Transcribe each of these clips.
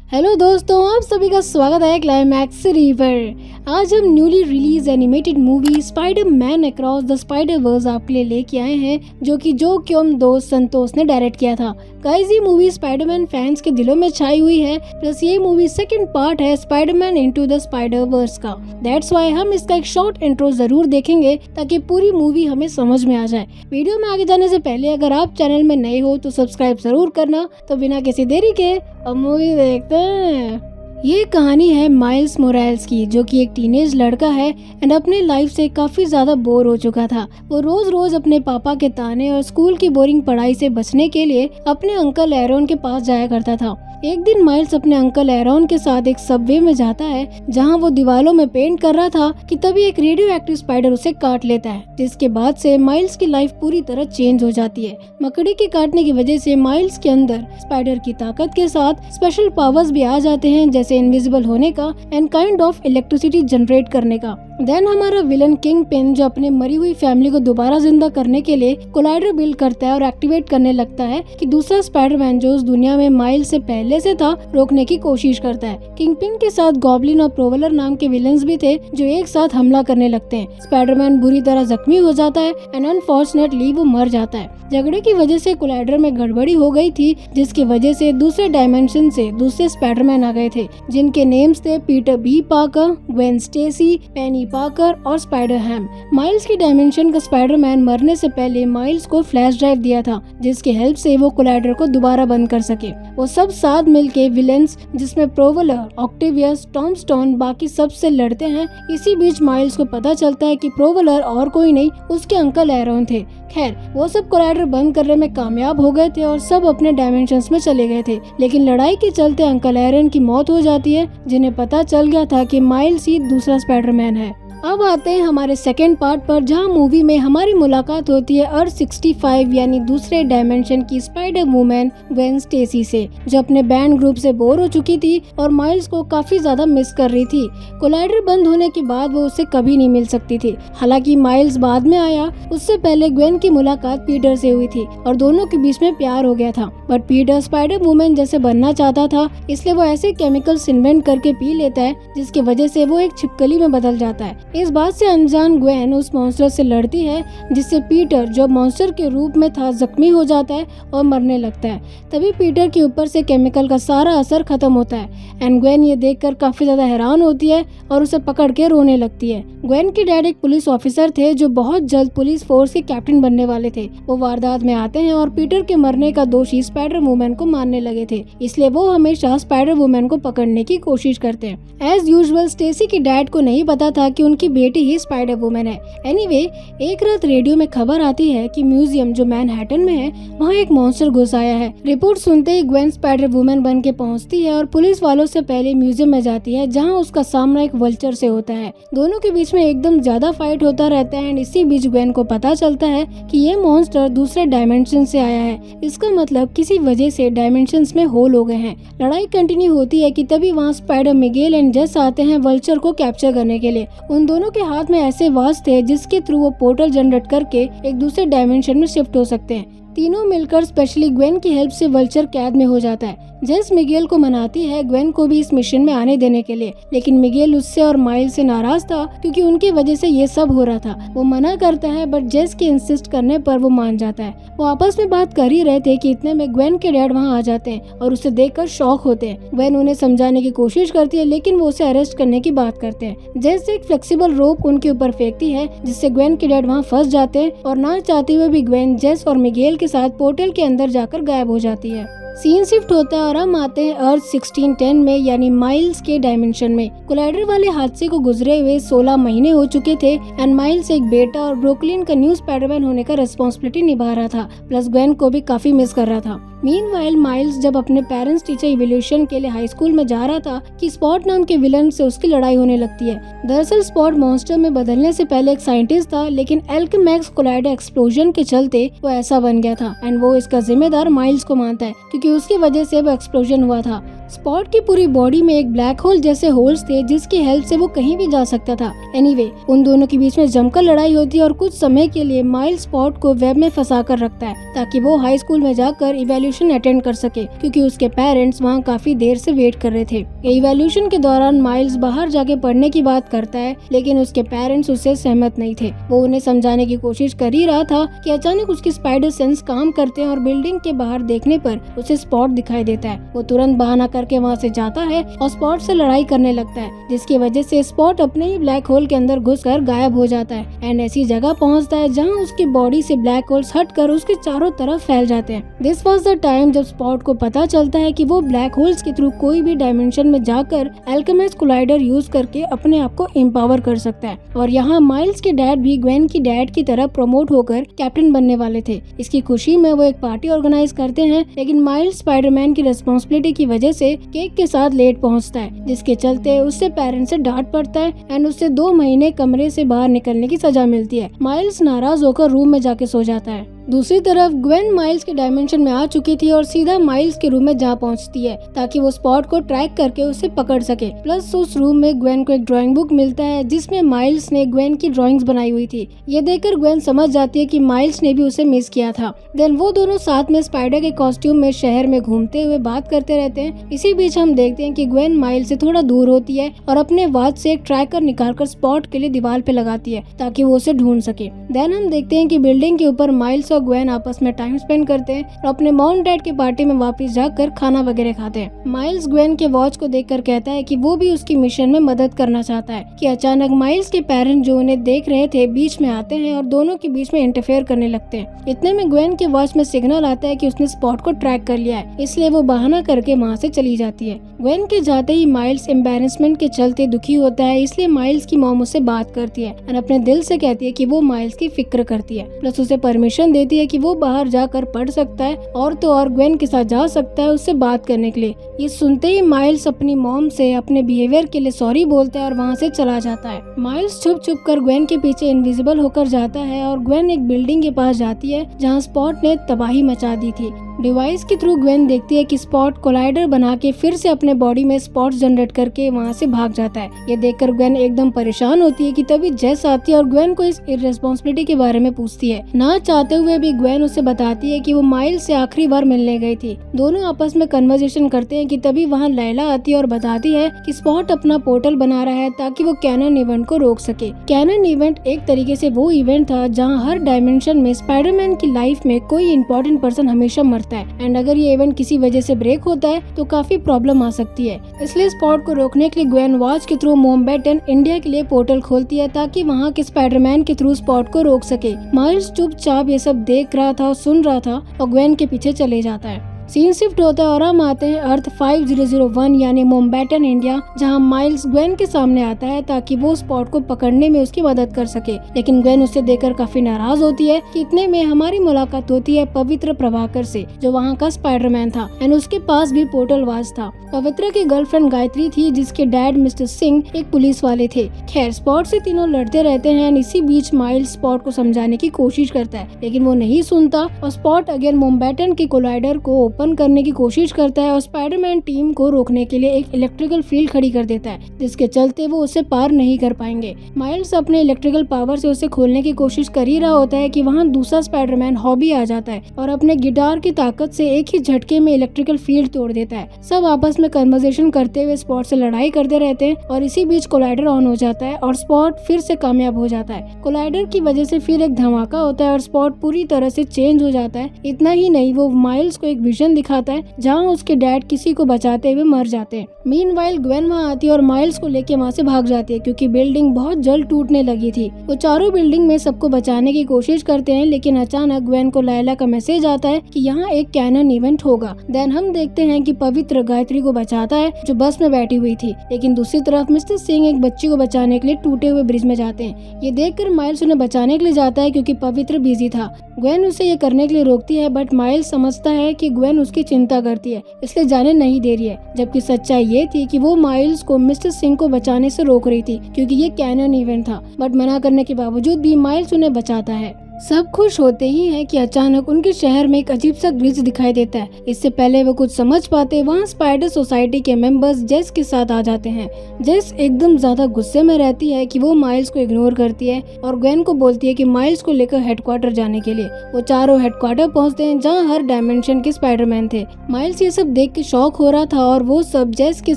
Hello दोस्तों, आप सभी का स्वागत है क्लाइमैक्स सीरीज पर। आज हम newly release animated movie Spiderman across the Spider Verse आपके लिए लेके आए हैं, जो कि जो क्योम दो संतोष ने डायरेक्ट किया था। गाइस, ये मूवी स्पाइडरमैन फैंस के दिलों में छाई हुई है। प्लस ये मूवी सेकंड पार्ट है Spiderman into the Spider Verse का। दैट्स व्हाई हम इसका एक शॉर्ट इंट्रो जरूर देखेंगे ताकि पूरी मूवी हमें समझ में आ जाए। वीडियो में आगे जाने से पहले अगर आप चैनल में नए हो तो सब्सक्राइब जरूर करना। तो बिना किसी देरी के अब मूवी देखते हैं। ये कहानी है माइल्स मोरालेस की, जो कि एक टीनेज लड़का है एंड अपने लाइफ से काफी ज्यादा बोर हो चुका था। वो रोज रोज अपने पापा के ताने और स्कूल की बोरिंग पढ़ाई से बचने के लिए अपने अंकल एरोन के पास जाया करता था। एक दिन माइल्स अपने अंकल एरोन के साथ एक सबवे में जाता है, जहां वो दीवारों में पेंट कर रहा था कि तभी एक रेडियो एक्टिव स्पाइडर उसे काट लेता है, जिसके बाद से माइल्स की लाइफ पूरी तरह चेंज हो जाती है। मकड़ी के काटने की वजह से माइल्स के अंदर स्पाइडर की ताकत के साथ स्पेशल पावर्स भी आ जाते हैं, जैसे इनविजिबल होने का and kind of electricity generate करने का। देन हमारा विलन किंग पिन, जो अपने मरी हुई फैमिली को दोबारा जिंदा करने के लिए कोलाइडर बिल्ड करता है और एक्टिवेट करने लगता है कि दूसरा स्पाइडरमैन जो उस दुनिया में माइल्स से पहले से था रोकने की कोशिश करता है। किंग पिन के साथ गॉब्लिन और प्रोवलर नाम के विलन्स भी थे, जो एक साथ हमला करने लगते हैं। स्पाइडरमैन बुरी तरह जख्मी हो जाता है एंड अनफॉर्चुनेटली वो मर जाता है। झगड़े की वजह से कोलाइडर में गड़बड़ी हो गई थी, जिसकी वजह से दूसरे डायमेंशन से दूसरे स्पाइडरमैन आ गए थे, जिनके नेम्स थे Peter B Parker, Gwen Stacy, Penny Parker और स्पाइडर हैम। माइल्स की डायमेंशन का स्पाइडरमैन मरने से पहले माइल्स को फ्लैश ड्राइव दिया था, जिसके हेल्प से वो कोलाइडर को दोबारा बंद कर सके। वो सब साथ मिलके विलेंस, जिसमें प्रोवलर, ऑक्टेवियस, टॉम स्टोन, बाकी सब से लड़ते हैं। इसी बीच माइल्स को पता चलता है कि प्रोवलर और कोई नहीं उसके अंकल एरोन थे। खैर, वो सब कोलाइडर बंद करने में कामयाब हो गए थे और सब अपने डायमेंशंस में चले गए थे, लेकिन लड़ाई के चलते अंकल एरोन की मौत हो जाती है, जिन्हें पता चल गया था कि माइल्स ही दूसरा स्पाइडरमैन है। अब आते हैं हमारे सेकेंड पार्ट पर, जहां मूवी में हमारी मुलाकात होती है अर्थ 65 यानी दूसरे डायमेंशन की स्पाइडर वुमेन ग्वेन स्टेसी से, जो अपने बैंड ग्रुप से बोर हो चुकी थी और माइल्स को काफी ज्यादा मिस कर रही थी। कोलाइडर बंद होने के बाद वो उससे कभी नहीं मिल सकती थी। हालांकि माइल्स बाद में आया, उससे पहले ग्वेन की मुलाकात पीटर से हुई थी और दोनों के बीच में प्यार हो गया था। बट पीटर स्पाइडर वुमेन जैसे बनना चाहता था, इसलिए वो ऐसे केमिकल्स इन्वेंट करके पी लेता है, जिसकी वजह से वो एक छिपकली में बदल जाता है। इस बात से अनजान ग्वेन उस मॉन्स्टर से लड़ती है, जिससे पीटर, जो मॉन्स्टर के रूप में था, जख्मी हो जाता है और मरने लगता है। तभी पीटर के ऊपर से केमिकल का सारा असर खत्म होता है एंड ग्वेन ये देखकर काफी ज्यादा हैरान होती है और उसे पकड़ के रोने लगती है। ग्वेन के डैड एक पुलिस ऑफिसर थे, जो बहुत जल्द पुलिस फोर्स के कैप्टन बनने वाले थे। वो वारदात में आते हैं और पीटर के मरने का दोषी स्पाइडर वुमेन को मानने लगे थे, इसलिए वो हमेशा स्पाइडर वुमेन को पकड़ने की कोशिश करते हैं। एज यूजुअल स्टेसी के डैड को नहीं पता था कि उनकी बेटी ही स्पाइडर वुमेन है। एनीवे, एक रात रेडियो में खबर आती है कि म्यूजियम जो मैनहट्टन में है, वहाँ एक मॉन्स्टर घुस आया है। रिपोर्ट सुनते ही ग्वेन स्पाइडर वुमेन बन के पहुँचती है और पुलिस वालों से पहले म्यूजियम में जाती है, जहाँ उसका सामना एक वल्चर से होता है। दोनों के बीच में एकदम ज्यादा फाइट होता रहता है एंड इसी बीच ग्वेन को पता चलता है कि ये मॉन्स्टर दूसरे डायमेंशन से आया है। इसका मतलब किसी वजह से डायमेंशंस में होल हो गए हैं। लड़ाई कंटिन्यू होती है कि तभी वहाँ स्पाइडर मिगेल एंड जेस आते हैं वल्चर को कैप्चर करने के लिए। उन दोनों के हाथ में ऐसे वाज थे जिसके थ्रू वो पोर्टल जनरेट करके एक दूसरे डायमेंशन में शिफ्ट हो सकते हैं। तीनों मिलकर स्पेशली ग्वेन की हेल्प से वल्चर कैद में हो जाता है। जेस मिगेल को मनाती है ग्वेन को भी इस मिशन में आने देने के लिए, लेकिन मिगेल उससे और माइल्स से नाराज था क्योंकि उनकी वजह से ये सब हो रहा था। वो मना करता है, बट जेस के इंसिस्ट करने पर वो मान जाता है। वो आपस में बात कर ही रहे थे कि इतने में ग्वेन के डैड वहाँ आ जाते हैं और उसे देखकर शॉक होते हैं। ग्वेन उन्हें समझाने की कोशिश करती है, लेकिन वो उसे अरेस्ट करने की बात करते हैं। जेस एक फ्लेक्सिबल रोप उनके ऊपर फेंकती है, जिससे ग्वेन के डैड वहाँ फंस जाते हैं और ना चाहते हुए भी ग्वेन जेस और मिगेल के साथ पोर्टल के अंदर जाकर गायब हो जाती है। सीन शिफ्ट होता है और हम आते हैं अर्थ 1610 में, यानी माइल्स के डायमेंशन में। कोलाइडर वाले हादसे को गुजरे हुए 16 महीने हो चुके थे एंड माइल्स एक बेटा और ब्रुकलिन का न्यू स्पाइडरमैन होने का रिस्पॉन्सिबिलिटी निभा रहा था, प्लस ग्वेन को भी काफी मिस कर रहा था। मीनवाइल माइल्स जब अपने पेरेंट्स टीचर इवोल्यूशन के लिए हाई स्कूल में जा रहा था कि स्पॉट नाम के विलन से उसकी लड़ाई होने लगती है। दरअसल स्पॉट मॉन्स्टर में बदलने से पहले एक साइंटिस्ट था, लेकिन एल्केमैक्स कोलाइडर एक्सप्लोजन के चलते वो ऐसा बन गया था एंड वो इसका जिम्मेदार माइल्स को मानता है, क्योंकि उसकी वजह से वो एक्सप्लोजन हुआ था। स्पॉट की पूरी बॉडी में एक ब्लैक होल जैसे होल्स थे जिसकी हेल्प से वो कहीं भी जा सकता था। एनीवे, उन दोनों के बीच में जमकर लड़ाई होती है और कुछ समय के लिए माइल्स स्पॉट को वेब में फंसा कर रखता है ताकि वो हाई स्कूल में जाकर इवैल्यूएशन अटेंड कर सके, क्योंकि उसके पेरेंट्स वहाँ काफी देर से वेट कर रहे थे। इवैल्यूएशन के दौरान माइल्स बाहर जाके पढ़ने की बात करता है, लेकिन उसके पेरेंट्स उससे सहमत नहीं थे। वो उन्हें समझाने की कोशिश कर ही रहा था कि अचानक उसकी स्पाइडर सेंस काम करते हैं और बिल्डिंग के बाहर देखने पर उसे स्पॉट दिखाई देता है। वो तुरंत बहाना करके वहाँ से जाता है और स्पॉट से लड़ाई करने लगता है, जिसकी वजह से स्पॉट अपने ही ब्लैक होल के अंदर घुसकर गायब हो जाता है एंड ऐसी जगह पहुँचता है जहाँ उसकी बॉडी से ब्लैक होल्स हटकर उसके चारों तरफ फैल जाते हैं। दिस वाज द टाइम जब स्पॉट को पता चलता है कि वो ब्लैक होल्स के थ्रू कोई भी डायमेंशन में जाकर अल्केमिस्ट कोलाइडर यूज करके अपने आप को एम्पावर कर सकता है। और यहाँ माइल्स के डैड भी ग्वेन की डैड की तरह प्रमोट होकर कैप्टन बनने वाले थे। इसकी खुशी में वो एक पार्टी ऑर्गेनाइज करते हैं, लेकिन माइल्स स्पाइडरमैन की रिस्पॉन्सिबिलिटी की वजह से केक के साथ लेट पहुंचता है, जिसके चलते उससे पेरेंट्स से डांट पड़ता है एंड उससे 2 महीने कमरे से बाहर निकलने की सजा मिलती है। माइल्स नाराज होकर रूम में जाके सो जाता है। दूसरी तरफ ग्वेन माइल्स के डायमेंशन में आ चुकी थी और सीधा माइल्स के रूम में जा पहुंचती है ताकि वो स्पॉट को ट्रैक करके उसे पकड़ सके। प्लस उस रूम में ग्वेन को एक ड्राइंग बुक मिलता है जिसमें माइल्स ने ग्वेन की ड्राइंग्स बनाई हुई थी। ये देखकर ग्वेन समझ जाती है कि माइल्स ने भी उसे मिस किया था। देन वो दोनों साथ में स्पाइडर के कॉस्ट्यूम में शहर में घूमते हुए बात करते रहते हैं। इसी बीच हम देखते हैं कि ग्वेन माइल्स से थोड़ा दूर होती है और अपने वॉच से एक ट्रैकर निकालकर स्पॉट के लिए दीवार पे लगाती है ताकि वो उसे ढूंढ सके। देन हम देखते हैं कि बिल्डिंग के ऊपर माइल्स और ग्वेन आपस में टाइम स्पेंड करते हैं और अपने मॉम डैड के पार्टी में वापस जाकर खाना वगैरह खाते हैं। माइल्स ग्वेन के वॉच को देखकर कहता है कि वो भी उसकी मिशन में मदद करना चाहता है कि अचानक माइल्स के पेरेंट्स जो उन्हें देख रहे थे बीच में आते हैं और दोनों के बीच में इंटरफेयर करने लगते हैं। इतने में ग्वेन के वॉच में सिग्नल आता है कि उसने स्पॉट को ट्रैक कर लिया है, इसलिए वो बहाना करके वहाँ से चली जाती है। ग्वेन के जाते ही माइल्स एम्बैरेसमेंट के चलते दुखी होता है, इसलिए माइल्स की मॉम उससे बात करती है और अपने दिल से कहती है कि वो माइल्स की फिक्र करती है। प्लस उसे परमिशन देती है कि वो बाहर जाकर पढ़ सकता है और तो और ग्वेन के साथ जा सकता है उससे बात करने के लिए। ये सुनते ही माइल्स अपनी मॉम से अपने बिहेवियर के लिए सॉरी बोलता है और वहाँ से चला जाता है। माइल्स छुप छुप कर ग्वेन के पीछे इनविजिबल होकर जाता है और ग्वेन एक बिल्डिंग के पास जाती है जहाँ स्पॉट ने तबाही मचा दी थी। डिवाइस के थ्रू ग्वेन देखती है कि स्पॉट कोलाइडर बना के फिर से अपने बॉडी में स्पॉट्स जनरेट करके वहाँ से भाग जाता है। ये देखकर ग्वेन एकदम परेशान होती है कि तभी जेस आती है और ग्वेन को इस इररिस्पांसिबिलिटी के बारे में पूछती है। ना चाहते हुए भी ग्वेन उसे बताती है कि वो माइल्स से आखिरी बार मिलने गई थी। दोनों आपस में कन्वर्सेशन करते हैं कि तभी वहाँ लैला आती है और बताती है कि स्पॉट अपना पोर्टल बना रहा है ताकि वो कैनन इवेंट को रोक सके। कैनन इवेंट एक तरीके से वो इवेंट था जहाँ हर डायमेंशन में स्पाइडरमैन की लाइफ में कोई इंपॉर्टेंट पर्सन हमेशा मरता है एंड अगर ये इवेंट किसी वजह से ब्रेक होता है तो काफी प्रॉब्लम आ सकती है। इसलिए स्पॉट को रोकने के लिए ग्वेन वॉच के थ्रू मोमबैटन इंडिया के लिए पोर्टल खोलती है ताकि वहाँ के स्पाइडरमैन के थ्रू स्पॉट को रोक सके। माइल्स चुपचाप ये सब देख रहा था और सुन रहा था और ग्वेन के पीछे चले जाता है। सीन शिफ्ट होता है और हम आते हैं अर्थ 5001 यानी मोमबैटन इंडिया, जहां माइल्स ग्वेन के सामने आता है ताकि वो स्पॉट को पकड़ने में उसकी मदद कर सके। लेकिन ग्वेन उससे देखकर काफी नाराज होती है कि इतने में हमारी मुलाकात होती है पवित्र प्रभाकर से, जो वहाँ का स्पाइडरमैन था एंड उसके पास भी पोर्टल वॉच था। पवित्र की गर्लफ्रेंड गायत्री थी जिसके डैड मिस्टर सिंह एक पुलिस वाले थे। खैर स्पॉट से तीनों लड़ते रहते हैं। इसी बीच माइल्स स्पॉट को समझाने की कोशिश करता है लेकिन वो नहीं सुनता और स्पॉट अगेन मोमबैटन के कोलाइडर को ओपन करने की कोशिश करता है और स्पाइडरमैन टीम को रोकने के लिए एक इलेक्ट्रिकल फील्ड खड़ी कर देता है जिसके चलते वो उसे पार नहीं कर पाएंगे। माइल्स अपने इलेक्ट्रिकल पावर से उसे खोलने की कोशिश कर ही रहा होता है कि वहाँ दूसरा स्पाइडरमैन हॉबी आ जाता है और अपने गिटार की ताकत से एक ही झटके में इलेक्ट्रिकल फील्ड तोड़ देता है। सब आपस में कन्वर्सेशन करते हुए स्पॉट से लड़ाई करते रहते हैं और इसी बीच कोलाइडर ऑन हो जाता है और स्पॉट फिर से कामयाब हो जाता है। कोलाइडर की वजह से फिर एक धमाका होता है और स्पॉट पूरी तरह से चेंज हो जाता है। इतना ही नहीं, वो माइल्स को एक विजन दिखाता है जहाँ उसके डैड किसी को बचाते हुए मर जाते हैं। मीनवाइल ग्वेन वहाँ आती है और माइल्स को लेके वहाँ से भाग जाती है क्योंकि बिल्डिंग बहुत जल्द टूटने लगी थी। वो चारों बिल्डिंग में सबको बचाने की कोशिश करते हैं लेकिन अचानक ग्वेन को लैला का मैसेज आता है कि यहाँ एक कैनन इवेंट होगा। देन हम देखते हैं कि पवित्र गायत्री को बचाता है जो बस में बैठी हुई थी, लेकिन दूसरी तरफ मिस्टर सिंह एक बच्ची को बचाने के लिए टूटे हुए ब्रिज में जाते हैं। ये देखकर माइल्स उन्हें बचाने के लिए जाता है क्योंकि पवित्र बिजी था। ग्वेन उसे ये करने के लिए रोकती है बट माइल्स समझता है कि ग्वेन उसकी चिंता करती है इसलिए जाने नहीं दे रही है, जबकि सच्चाई ये थी कि वो माइल्स को मिस्टर सिंह को बचाने से रोक रही थी क्योंकि ये कैनन इवेंट था। बट मना करने के बावजूद भी माइल्स उन्हें बचाता है। सब खुश होते ही हैं कि अचानक उनके शहर में एक अजीब सा ग्लिच दिखाई देता है। इससे पहले वो कुछ समझ पाते वहाँ स्पाइडर सोसाइटी के मेंबर्स जेस के साथ आ जाते हैं। जेस एकदम ज्यादा गुस्से में रहती है कि वो माइल्स को इग्नोर करती है और ग्वेन को बोलती है कि माइल्स को लेकर हेडक्वार्टर जाने के लिए। वो चारों हेडक्वार्टर पहुँचते हैं जहाँ हर डायमेंशन के स्पाइडरमैन थे। माइल्स ये सब देख के शॉक हो रहा था और वो सब जेस के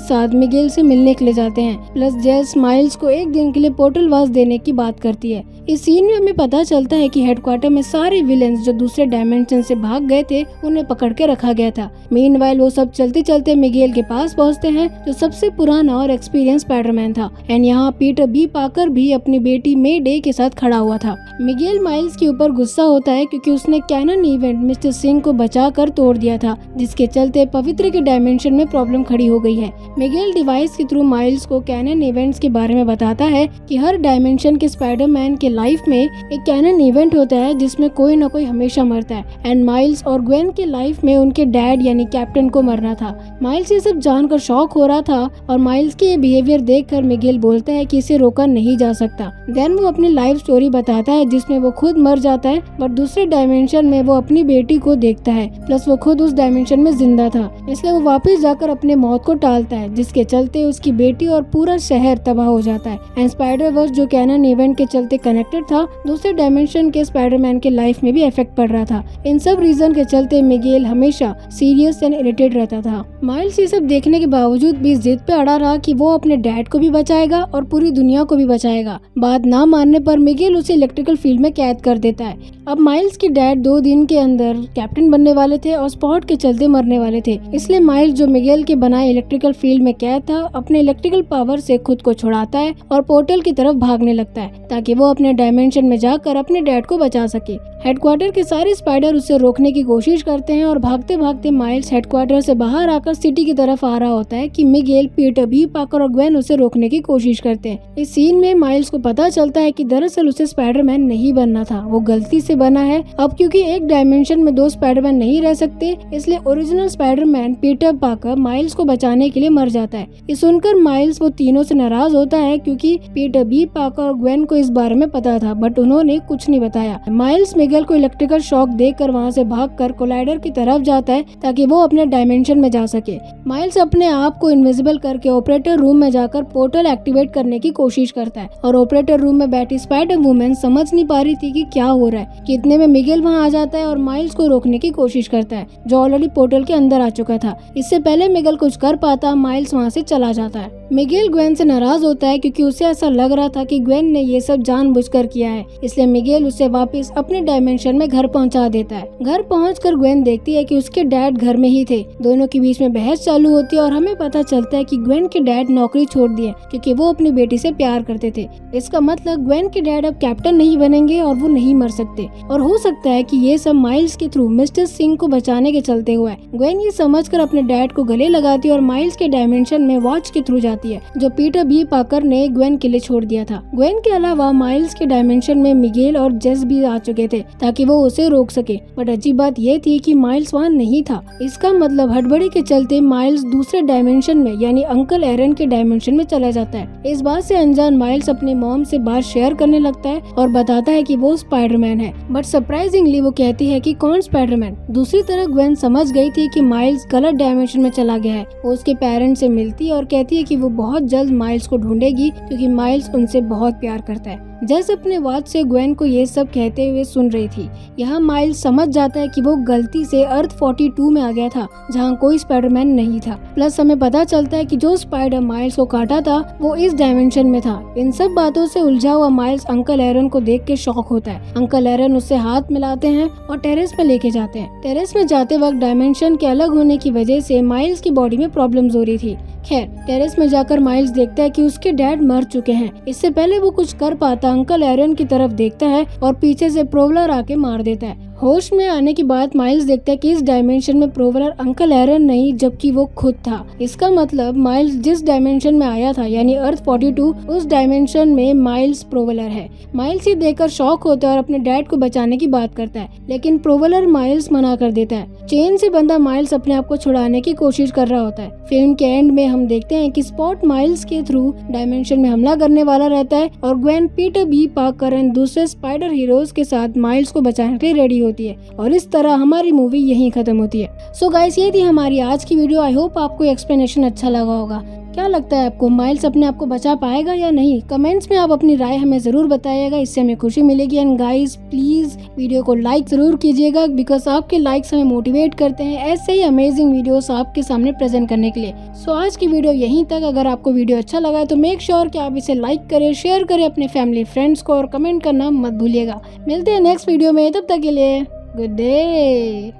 साथ मिगेल से मिलने के लिए जाते हैं। प्लस जेस माइल्स को एक दिन के लिए पोर्टल वास देने की बात करती है। इस सीन में हमें पता चलता है कि हेडक्वार्टर में सारे विलेंस जो दूसरे डायमेंशन से भाग गए थे उन्हें पकड़ के रखा गया था। मीनवाइल वो सब चलते चलते मिगेल के पास पहुंचते हैं जो सबसे पुराना और एक्सपीरियंस स्पाइडरमैन था। एंड यहाँ पीटर बी पाकर भी अपनी बेटी मे डे के साथ खड़ा हुआ था। मिगेल माइल्स के ऊपर गुस्सा होता है क्योंकि उसने कैनन इवेंट मिस्टर सिंह को बचाकर तोड़ दिया था, जिसके चलते पवित्र के डायमेंशन में प्रॉब्लम खड़ी हो गई है। मिगेल डिवाइस के थ्रू माइल्स को कैनन इवेंट्स के बारे में बताता है कि हर डायमेंशन के स्पाइडरमैन के लाइफ में एक कैनन इवेंट होता है जिसमें कोई न कोई हमेशा मरता है। एंड माइल्स और ग्वेन के लाइफ में उनके डैड यानी कैप्टन को मरना था। माइल्स ये सब जानकर शॉक हो रहा था और माइल्स के बिहेवियर देखकर मिगेल बोलता है कि इसे रोका नहीं जा सकता। देन वो अपनी लाइफ स्टोरी बताता है जिसमें वो खुद मर जाता है बट दूसरे डायमेंशन में वो अपनी बेटी को देखता है। प्लस वो खुद उस डायमेंशन में जिंदा था, इसलिए वो वापस जाकर अपने मौत को टालता है, जिसके चलते उसकी बेटी और पूरा शहर तबाह हो जाता है। एंड स्पाइडर वर्स जो कैनन इवेंट के चलते कनेक्टेड था दूसरे डायमेंशन के स्पाइडरमैन के लाइफ में भी इफेक्ट पड़ रहा था। इन सब रीजन के चलते मिगेल हमेशा सीरियस एंड इरिटेट रहता था। माइल्स ये सब देखने के बावजूद भी जिद पे अड़ा रहा कि वो अपने डैड को भी बचाएगा और पूरी दुनिया को भी बचाएगा। बात ना मानने पर मिगेल उसे इलेक्ट्रिकल फील्ड में कैद कर देता है। अब माइल्स के डैड 2 दिन के अंदर कैप्टन बनने वाले थे और स्पॉट के चलते मरने वाले थे, इसलिए माइल्स जो मिगेल के बनाए इलेक्ट्रिकल फील्ड में कैद था अपने इलेक्ट्रिकल पावर से खुद को छुड़ाता है और पोर्टल की तरफ भागने लगता है ताकि वो अपने डायमेंशन में जाकर अपने डैड को बचा सके। हेडक्वार्टर के सारे स्पाइडर उसे रोकने की कोशिश करते हैं और भागते भागते माइल्स हेडक्वार्टर से बाहर आकर सिटी की तरफ आ रहा होता है कि मिगेल, पीटर बी पाकर और ग्वेन उसे रोकने की कोशिश करते हैं। इस सीन में माइल्स को पता चलता है कि दरअसल उसे स्पाइडरमैन नहीं बनना था, वो गलती से बना है। अब क्योंकि एक डायमेंशन में 2 स्पाइडरमैन नहीं रह सकते, इसलिए ओरिजिनल स्पाइडरमैन पीटर पाकर माइल्स को बचाने के लिए मर जाता है। ये सुनकर माइल्स वो तीनों से नाराज होता है क्योंकि पीटर बी पाकर और ग्वेन को इस बारे में पता था बट उन्होंने कुछ नहीं बताया। माइल्स मिगेल को इलेक्ट्रिकल शॉक देकर वहाँ से भागकर कोलाइडर की तरफ जाता है ताकि वो अपने डायमेंशन में जा सके। माइल्स अपने आप को इनविजिबल करके ऑपरेटर रूम में जाकर पोर्टल एक्टिवेट करने की कोशिश करता है और ऑपरेटर रूम में बैठी स्पाइडर वुमेन समझ नहीं पा रही थी कि क्या हो रहा है कि इतने में मिगेल वहाँ आ जाता है और माइल्स को रोकने की कोशिश करता है जो ऑलरेडी पोर्टल के अंदर आ चुका था। इससे पहले मिगेल कुछ कर पाता माइल्स वहाँ से चला जाता है। मिगेल ग्वेन से नाराज होता है क्योंकि उसे ऐसा लग रहा था कि ग्वेन ने ये सब जानबूझकर किया है, इसलिए मिगेल उसे वापस अपने डायमेंशन में घर पहुंचा देता है। घर पहुंचकर ग्वेन देखती है कि उसके डैड घर में ही थे। दोनों के बीच में बहस चालू होती है और हमें पता चलता है कि ग्वेन के डैड नौकरी छोड़ दिए क्योंकि वो अपनी बेटी से प्यार करते थे। इसका मतलब ग्वेन के डैड अब कैप्टन नहीं बनेंगे और वो नहीं मर सकते और हो सकता है कि ये सब माइल्स के थ्रू मिस्टर सिंह को बचाने के चलते हुआ है। ग्वेन ये समझकर अपने डैड को गले लगाती है और माइल्स के डायमेंशन में वॉच के थ्रू जाती है जो पीटर बी पाकर ने ग्वेन के लिए छोड़ दिया था। ग्वेन के अलावा माइल्स के डायमेंशन में मिगेल और जेस भी आ चुके थे ताकि वो उसे रोक सके, बट अजीब बात ये थी कि माइल्स वहाँ नहीं था। इसका मतलब हड़बड़ी के चलते माइल्स दूसरे डायमेंशन में यानी अंकल एरन के डायमेंशन में चला जाता है। इस बात से अनजान माइल्स अपनी मॉम से बात शेयर करने लगता है और बताता है कि वो स्पाइडरमैन है, बट सरप्राइजिंगली वो कहती है कि कौन स्पाइडरमैन। दूसरी तरफ ग्वेन समझ गई थी कि माइल्स गलत डायमेंशन में चला गया है। वो उसके पेरेंट्स से मिलती है और कहती है कि वो बहुत जल्द माइल्स को ढूंढेगी क्योंकि माइल्स उनसे बहुत प्यार करता है। जेस अपने वॉच से ग्वेन को ये सब कहते हुए सुन रही थी। यहाँ माइल्स समझ जाता है कि वो गलती से अर्थ 42 में आ गया था जहाँ कोई स्पाइडरमैन नहीं था। प्लस हमें पता चलता है कि जो स्पाइडर माइल्स को काटा था वो इस डायमेंशन में था। इन सब बातों से उलझा हुआ माइल्स अंकल एरन को देख के शॉक होता है। अंकल एरन उससे हाथ मिलाते हैं और टेरेस पे लेके जाते हैं। टेरेस में जाते वक्त डायमेंशन के अलग होने की वजह से माइल्स की बॉडी में प्रॉब्लम्स हो रही थी। खैर टेरेस में जाकर माइल्स देखता है कि उसके डैड मर चुके हैं। इससे पहले वो कुछ कर पाता अंकल एरन की तरफ देखता है और पीछे से प्रोवलर आके मार देता है। होश में आने के बाद माइल्स देखता है कि इस डायमेंशन में प्रोवलर अंकल एरन नहीं जबकि वो खुद था। इसका मतलब माइल्स जिस डायमेंशन में आया था यानी अर्थ 42, उस डायमेंशन में माइल्स प्रोवलर है। माइल्स ये देखकर शॉक होता है और अपने डैड को बचाने की बात करता है, लेकिन प्रोवलर माइल्स मना कर देता है। चेन से बंधा माइल्स अपने आप को छुड़ाने की कोशिश कर रहा होता है। फिल्म के एंड में हम देखते हैं कि स्पॉट माइल्स के थ्रू डायमेंशन में हमला करने वाला रहता है और Gwen Peter B Parker and दूसरे स्पाइडर हीरोज के साथ माइल्स को बचाने के लिए रेडी होती है और इस तरह हमारी मूवी यहीं खत्म होती है। सो गाइस, ये थी हमारी आज की वीडियो। आई होप आपको एक्सप्लेनेशन अच्छा लगा होगा। क्या लगता है आपको, माइल्स अपने आप को बचा पाएगा या नहीं? कमेंट्स में आप अपनी राय हमें जरूर बताइएगा, इससे हमें खुशी मिलेगी। एंड गाइस, प्लीज वीडियो को लाइक जरूर कीजिएगा बिकॉज आपके लाइक्स हमें मोटिवेट करते हैं ऐसे ही अमेजिंग वीडियोस आपके सामने प्रेजेंट करने के लिए। सो आज की वीडियो यहीं तक। अगर आपको वीडियो अच्छा लगा है तो मेक श्योर कि आप इसे लाइक करें, शेयर करें अपने फैमिली फ्रेंड्स को और कमेंट करना मत भूलिएगा। मिलते हैं नेक्स्ट वीडियो में, तब तक के लिए गुड डे।